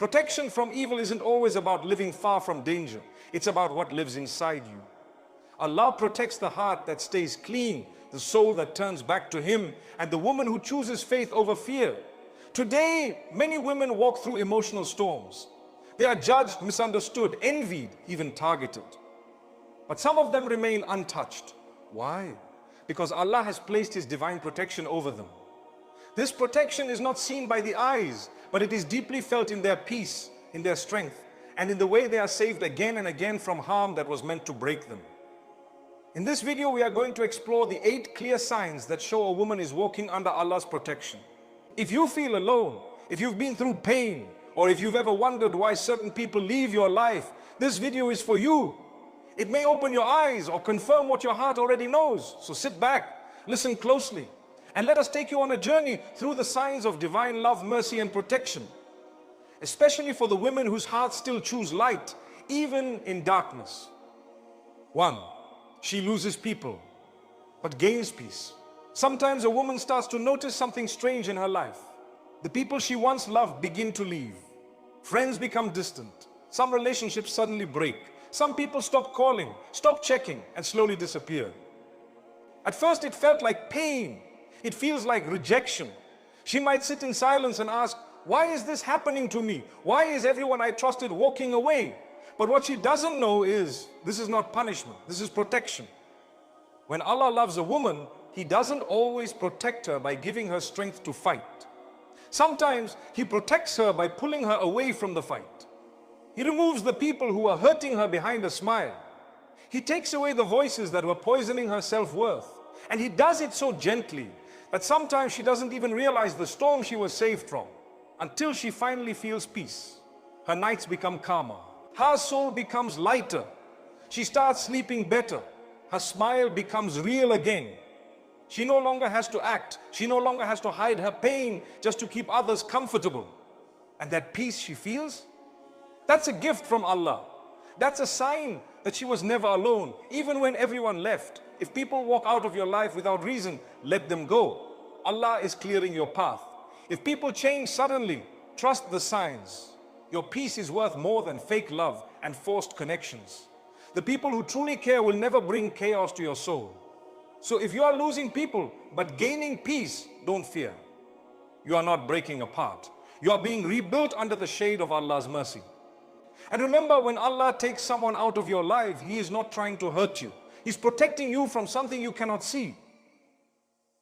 Protection from evil isn't always about living far from danger. It's about what lives inside you. Allah protects the heart that stays clean, the soul that turns back to Him, and the woman who chooses faith over fear. Today, many women walk through emotional storms. They are judged, misunderstood, envied, even targeted. But some of them remain untouched. Why? Because Allah has placed His divine protection over them. This protection is not seen by the eyes, but it is deeply felt in their peace, in their strength, and in the way they are saved again and again from harm that was meant to break them. In this video, we are going to explore the 8 clear signs that show a woman is walking under Allah's protection. If you feel alone, if you've been through pain, or if you've ever wondered why certain people leave your life, this video is for you. It may open your eyes or confirm what your heart already knows. So sit back, listen closely, and let us take you on a journey through the signs of divine love, mercy, and protection. Especially for the women whose hearts still choose light, even in darkness. 1. She loses people, but gains peace. Sometimes a woman starts to notice something strange in her life. The people she once loved begin to leave. Friends become distant. Some relationships suddenly break. Some people stop calling, stop checking, and slowly disappear. At first it felt like pain. It feels like rejection. She might sit in silence and ask, why is this happening to me? Why is everyone I trusted walking away? But what she doesn't know is, this is not punishment, this is protection. When Allah loves a woman, He doesn't always protect her by giving her strength to fight. Sometimes He protects her by pulling her away from the fight. He removes the people who are hurting her behind a smile. He takes away the voices that were poisoning her self-worth. And He does it so gently that sometimes she doesn't even realize the storm she was saved from, until she finally feels peace. Her nights become calmer. Her soul becomes lighter. She starts sleeping better. Her smile becomes real again. She no longer has to act. She no longer has to hide her pain just to keep others comfortable. And that peace she feels, that's a gift from Allah. That's a sign that she was never alone, even when everyone left. If people walk out of your life without reason, let them go. Allah is clearing your path. If people change suddenly, trust the signs. Your peace is worth more than fake love and forced connections. The people who truly care will never bring chaos to your soul. So if you are losing people but gaining peace, don't fear. You are not breaking apart. You are being rebuilt under the shade of Allah's mercy. And remember, when Allah takes someone out of your life, He is not trying to hurt you. He's protecting you from something you cannot see.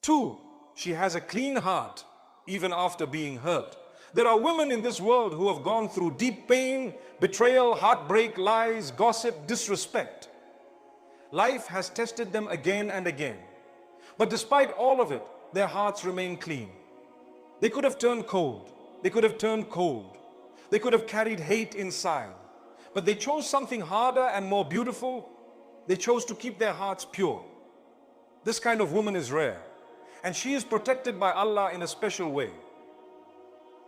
2. She has a clean heart, even after being hurt. There are women in this world who have gone through deep pain, betrayal, heartbreak, lies, gossip, disrespect. Life has tested them again and again. But despite all of it, their hearts remain clean. They could have turned cold. They could have turned cold. They could have carried hate inside. But they chose something harder and more beautiful. They chose to keep their hearts pure. This kind of woman is rare. And she is protected by Allah in a special way.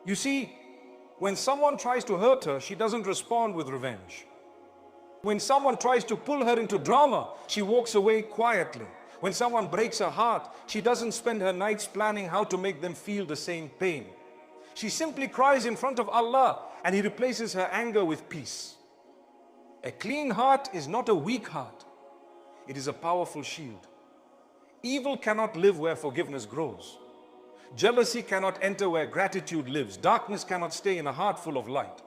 You see, when someone tries to hurt her, she doesn't respond with revenge. When someone tries to pull her into drama, she walks away quietly. When someone breaks her heart, she doesn't spend her nights planning how to make them feel the same pain. She simply cries in front of Allah, and He replaces her anger with peace. A clean heart is not a weak heart. It is a powerful shield. Evil cannot live where forgiveness grows. Jealousy cannot enter where gratitude lives. Darkness cannot stay in a heart full of light.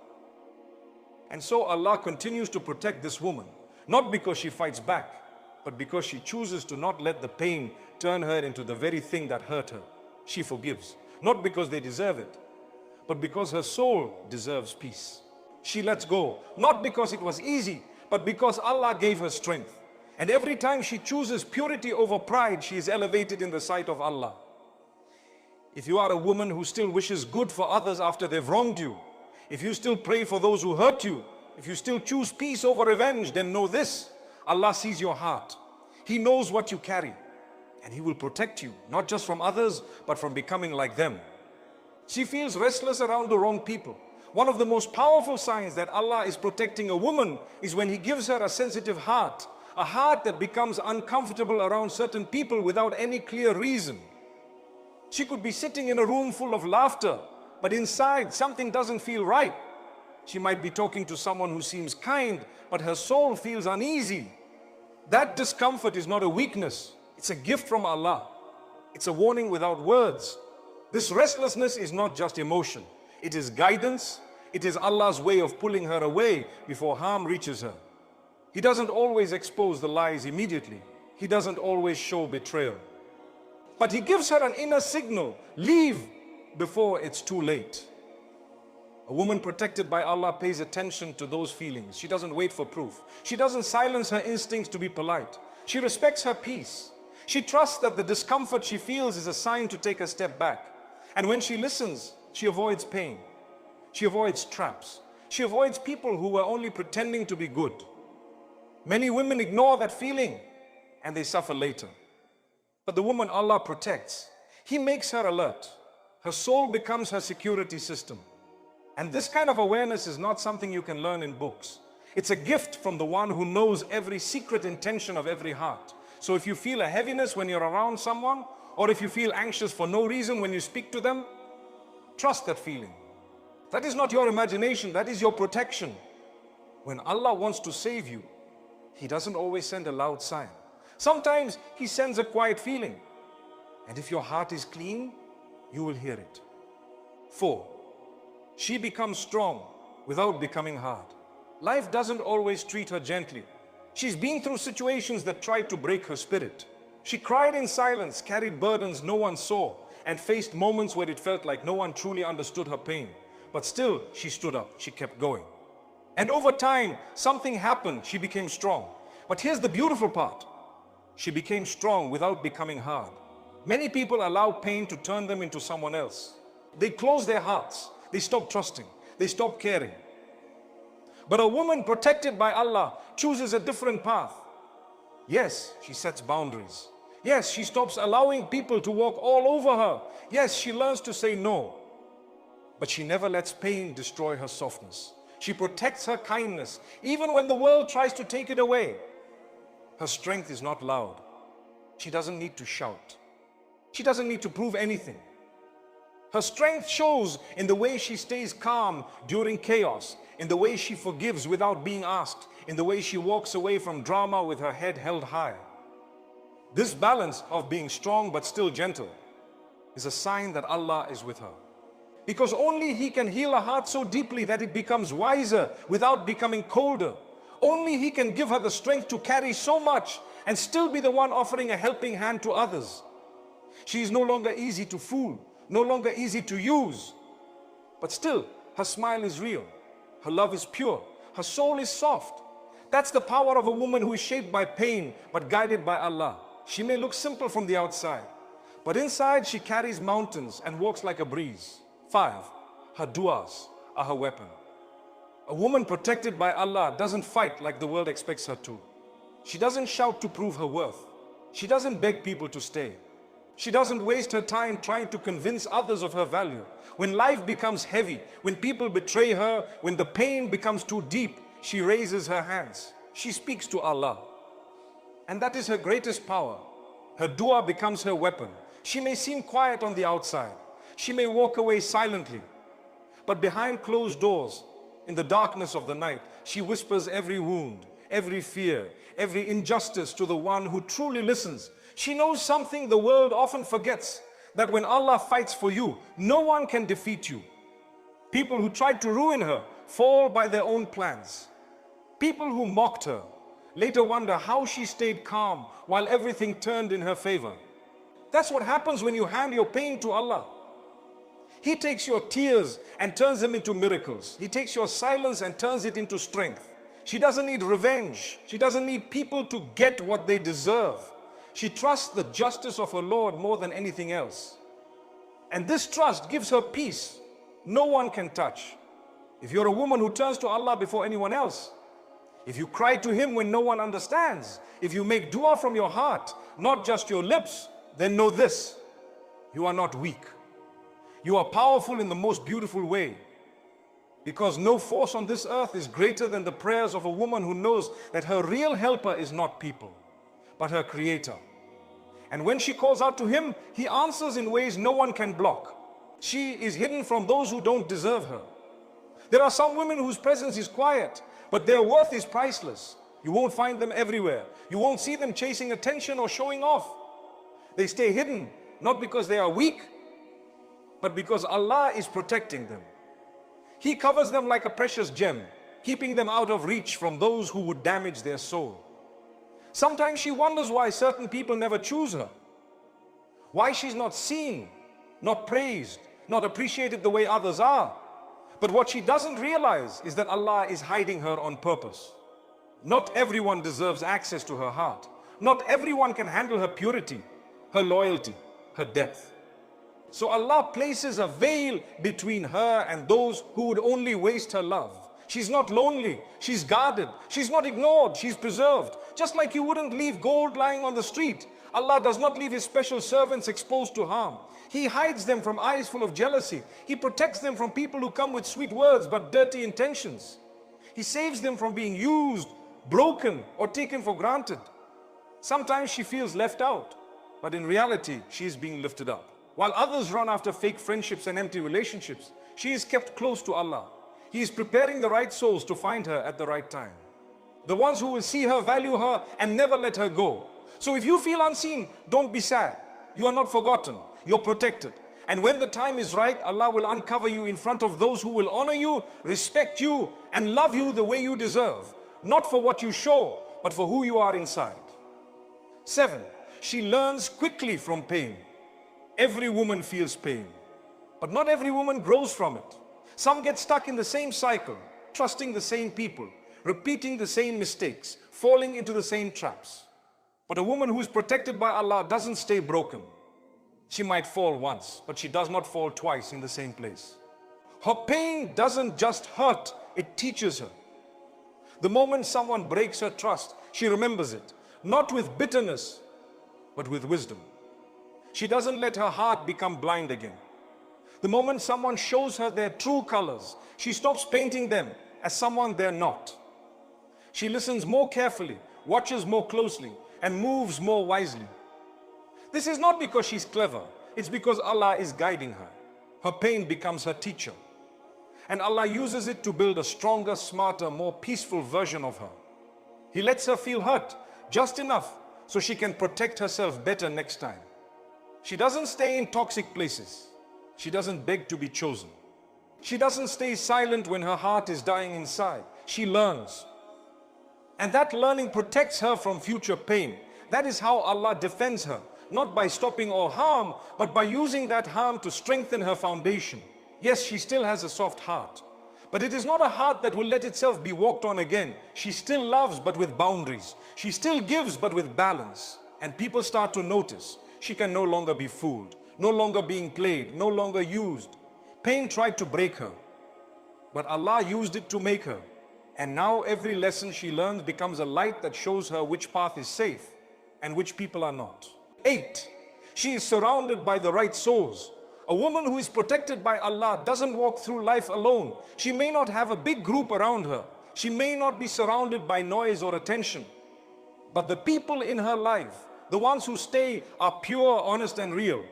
And so Allah continues to protect this woman, not because she fights back, but because she chooses to not let the pain turn her into the very thing that hurt her. She forgives, not because they deserve it, but because her soul deserves peace. She lets go, not because it was easy, but because Allah gave her strength. And every time she chooses purity over pride, she is elevated in the sight of Allah. If you are a woman who still wishes good for others after they've wronged you, if you still pray for those who hurt you, if you still choose peace over revenge, then know this: Allah sees your heart. He knows what you carry, and He will protect you, not just from others, but from becoming like them. She feels restless around the wrong people. One of the most powerful signs that Allah is protecting a woman is when He gives her a sensitive heart, a heart that becomes uncomfortable around certain people without any clear reason. She could be sitting in a room full of laughter, but inside something doesn't feel right. She might be talking to someone who seems kind, but her soul feels uneasy. That discomfort is not a weakness. It's a gift from Allah. It's a warning without words. This restlessness is not just emotion. It is guidance. It is Allah's way of pulling her away before harm reaches her. He doesn't always expose the lies immediately. He doesn't always show betrayal. But He gives her an inner signal. Leave before it's too late. A woman protected by Allah pays attention to those feelings. She doesn't wait for proof. She doesn't silence her instincts to be polite. She respects her peace. She trusts that the discomfort she feels is a sign to take a step back. And when she listens, she avoids pain. She avoids traps. She avoids people who are only pretending to be good. Many women ignore that feeling and they suffer later. But the woman Allah protects, He makes her alert. Her soul becomes her security system. And this kind of awareness is not something you can learn in books. It's a gift from the one who knows every secret intention of every heart. So if you feel a heaviness when you're around someone, or if you feel anxious for no reason when you speak to them, trust that feeling. That is not your imagination, that is your protection. When Allah wants to save you, He doesn't always send a loud sign. Sometimes He sends a quiet feeling. And if your heart is clean, you will hear it. 4. She becomes strong without becoming hard. Life doesn't always treat her gently. She's been through situations that tried to break her spirit. She cried in silence, carried burdens no one saw, and faced moments where it felt like no one truly understood her pain. But still, she stood up, she kept going. And over time, something happened, she became strong. But here's the beautiful part. She became strong without becoming hard. Many people allow pain to turn them into someone else. They close their hearts. They stop trusting. They stop caring. But a woman protected by Allah chooses a different path. Yes, she sets boundaries. Yes, she stops allowing people to walk all over her. Yes, she learns to say no. But she never lets pain destroy her softness. She protects her kindness, even when the world tries to take it away. Her strength is not loud. She doesn't need to shout. She doesn't need to prove anything. Her strength shows in the way she stays calm during chaos, in the way she forgives without being asked, in the way she walks away from drama with her head held high. This balance of being strong but still gentle is a sign that Allah is with her. Because only He can heal a heart so deeply that it becomes wiser without becoming colder. Only He can give her the strength to carry so much and still be the one offering a helping hand to others. She is no longer easy to fool, no longer easy to use. But still, her smile is real. Her love is pure. Her soul is soft. That's the power of a woman who is shaped by pain but guided by Allah. She may look simple from the outside, but inside she carries mountains and walks like a breeze. 5. Her du'as are her weapon. A woman protected by Allah doesn't fight like the world expects her to. She doesn't shout to prove her worth. She doesn't beg people to stay. She doesn't waste her time trying to convince others of her value. When life becomes heavy, when people betray her, when the pain becomes too deep, she raises her hands. She speaks to Allah. And that is her greatest power. Her dua becomes her weapon. She may seem quiet on the outside. She may walk away silently. But behind closed doors, in the darkness of the night, she whispers every wound, every fear, every injustice to the one who truly listens. She knows something the world often forgets, that when Allah fights for you, no one can defeat you. People who tried to ruin her fall by their own plans. People who mocked her later wonder how she stayed calm while everything turned in her favor. That's what happens when you hand your pain to Allah. He takes your tears and turns them into miracles. He takes your silence and turns it into strength. She doesn't need revenge. She doesn't need people to get what they deserve. She trusts the justice of her Lord more than anything else. And this trust gives her peace no one can touch. If you're a woman who turns to Allah before anyone else, if you cry to Him when no one understands, if you make dua from your heart, not just your lips, then know this: you are not weak. You are powerful in the most beautiful way. Because no force on this earth is greater than the prayers of a woman who knows that her real helper is not people, but her Creator. And when she calls out to Him, He answers in ways no one can block. She is hidden from those who don't deserve her. There are some women whose presence is quiet, but their worth is priceless. You won't find them everywhere. You won't see them chasing attention or showing off. They stay hidden, not because they are weak, but because Allah is protecting them. He covers them like a precious gem, keeping them out of reach from those who would damage their soul. Sometimes she wonders why certain people never choose her, why she's not seen, not praised, not appreciated the way others are. But what she doesn't realize is that Allah is hiding her on purpose. Not everyone deserves access to her heart. Not everyone can handle her purity, her loyalty, her depth. So Allah places a veil between her and those who would only waste her love. She's not lonely, she's guarded, she's not ignored, she's preserved. Just like you wouldn't leave gold lying on the street, Allah does not leave His special servants exposed to harm. He hides them from eyes full of jealousy. He protects them from people who come with sweet words but dirty intentions. He saves them from being used, broken, or taken for granted. Sometimes she feels left out, but in reality, she is being lifted up. While others run after fake friendships and empty relationships, she is kept close to Allah. He is preparing the right souls to find her at the right time. The ones who will see her, value her, and never let her go. So if you feel unseen, don't be sad. You are not forgotten. You're protected. And when the time is right, Allah will uncover you in front of those who will honor you, respect you, and love you the way you deserve. Not for what you show, but for who you are inside. 7. She learns quickly from pain. Every woman feels pain, but not every woman grows from it. Some get stuck in the same cycle, trusting the same people, repeating the same mistakes, falling into the same traps. But a woman who is protected by Allah doesn't stay broken. She might fall once, but she does not fall twice in the same place. Her pain doesn't just hurt, it teaches her. The moment someone breaks her trust, she remembers it, not with bitterness, but with wisdom. She doesn't let her heart become blind again. The moment someone shows her their true colors, she stops painting them as someone they're not. She listens more carefully, watches more closely, and moves more wisely. This is not because she's clever, it's because Allah is guiding her. Her pain becomes her teacher. And Allah uses it to build a stronger, smarter, more peaceful version of her. He lets her feel hurt, just enough, so she can protect herself better next time. She doesn't stay in toxic places. She doesn't beg to be chosen. She doesn't stay silent when her heart is dying inside. She learns. And that learning protects her from future pain. That is how Allah defends her. Not by stopping all harm, but by using that harm to strengthen her foundation. Yes, she still has a soft heart, but it is not a heart that will let itself be walked on again. She still loves, but with boundaries. She still gives, but with balance. And people start to notice she can no longer be fooled, no longer being played, no longer used. Pain tried to break her, but Allah used it to make her. And now every lesson she learns becomes a light that shows her which path is safe and which people are not. 8. She is surrounded by the right souls. A woman who is protected by Allah doesn't walk through life alone. She may not have a big group around her. She may not be surrounded by noise or attention. But the people in her life, the ones who stay, are pure, honest, and real.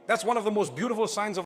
That's one of the most beautiful signs of